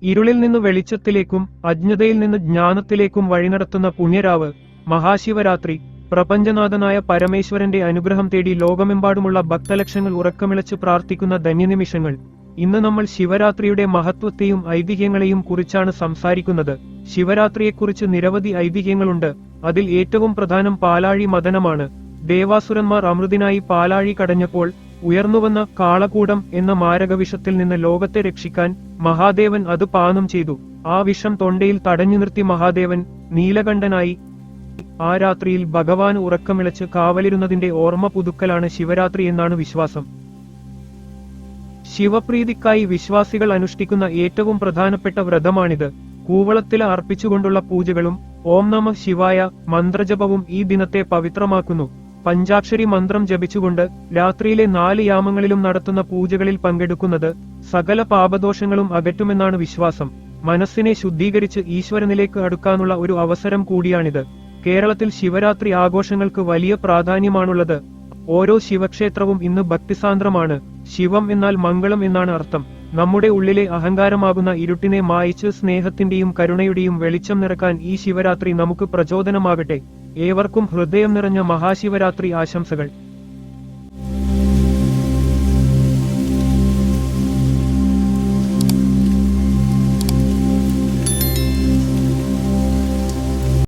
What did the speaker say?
ഇരുളിൽ നിന്ന് വെളിച്ചത്തിലേക്കും അജ്ഞതയിൽ നിന്ന് ജ്ഞാനത്തിലേക്കും വഴിനടത്തുന്ന പുണ്യരാവ് മഹാശിവരാത്രി. പ്രപഞ്ചനാഥനായ പരമേശ്വരന്റെ അനുഗ്രഹം തേടി ലോകമെമ്പാടുമുള്ള ഭക്തലക്ഷങ്ങൾ ഉറക്കമിളച്ച് പ്രാർത്ഥിക്കുന്ന ധന്യനിമിഷങ്ങൾ. ഇന്ന് നമ്മൾ ശിവരാത്രിയുടെ മഹത്വത്തെയും ഐതിഹ്യങ്ങളെയും കുറിച്ചാണ് സംസാരിക്കുന്നത്. ശിവരാത്രിയെക്കുറിച്ച് നിരവധി ഐതിഹ്യങ്ങളുണ്ട്. അതിൽ ഏറ്റവും പ്രധാനം പാലാഴി മദനമാണ്. ദേവാസുരന്മാർ അമൃതിനായി പാലാഴി കടഞ്ഞപ്പോൾ ഉയർന്നുവന്ന കാളകൂടം എന്ന മാരകവിഷത്തിൽ നിന്ന് ലോകത്തെ രക്ഷിക്കാൻ മഹാദേവൻ അത് പാനം ചെയ്തു. ആ വിഷം തൊണ്ടയിൽ തടഞ്ഞു നിർത്തി മഹാദേവൻ നീലകണ്ഠനായി. ആ രാത്രിയിൽ ഭഗവാൻ ഉറക്കമിളച്ച് കാവലിരുന്നതിന്റെ ഓർമ്മ പുതുക്കലാണ് ശിവരാത്രി എന്നാണ് വിശ്വാസം. ശിവപ്രീതിക്കായി വിശ്വാസികൾ അനുഷ്ഠിക്കുന്ന ഏറ്റവും പ്രധാനപ്പെട്ട വ്രതമാണിത്. കൂവളത്തില അർപ്പിച്ചുകൊണ്ടുള്ള പൂജകളും ഓം നമഃ ശിവായ മന്ത്രജപവും ഈ ദിനത്തെ പവിത്രമാക്കുന്നു. പഞ്ചാക്ഷരി മന്ത്രം ജപിച്ചുകൊണ്ട് രാത്രിയിലെ 4 യാമങ്ങളിലും നടത്തുന്ന പൂജകളിൽ പങ്കെടുക്കുന്നത് സകല പാപദോഷങ്ങളും അകറ്റുമെന്നാണ് വിശ്വാസം. മനസ്സിനെ ശുദ്ധീകരിച്ച് ഈശ്വരനിലേക്ക് അടുക്കാനുള്ള ഒരു അവസരം കൂടിയാണിത്. കേരളത്തിൽ ശിവരാത്രി ആഘോഷങ്ങൾക്ക് വലിയ പ്രാധാന്യമാണുള്ളത്. ഓരോ ശിവക്ഷേത്രവും ഇന്ന് ഭക്തിസാന്ദ്രമാണ്. ശിവം എന്നാൽ മംഗളം എന്നാണ് അർത്ഥം. നമ്മുടെ ഉള്ളിലെ അഹങ്കാരമാകുന്ന ഇരുട്ടിനെ മായിച്ച് സ്നേഹത്തിന്റെയും കരുണയുടെയും വെളിച്ചം നിറക്കാൻ ഈ ശിവരാത്രി നമുക്ക് പ്രചോദനമാകട്ടെ. ഏവർക്കും ഹൃദയം നിറഞ്ഞ മഹാശിവരാത്രി ആശംസകൾ.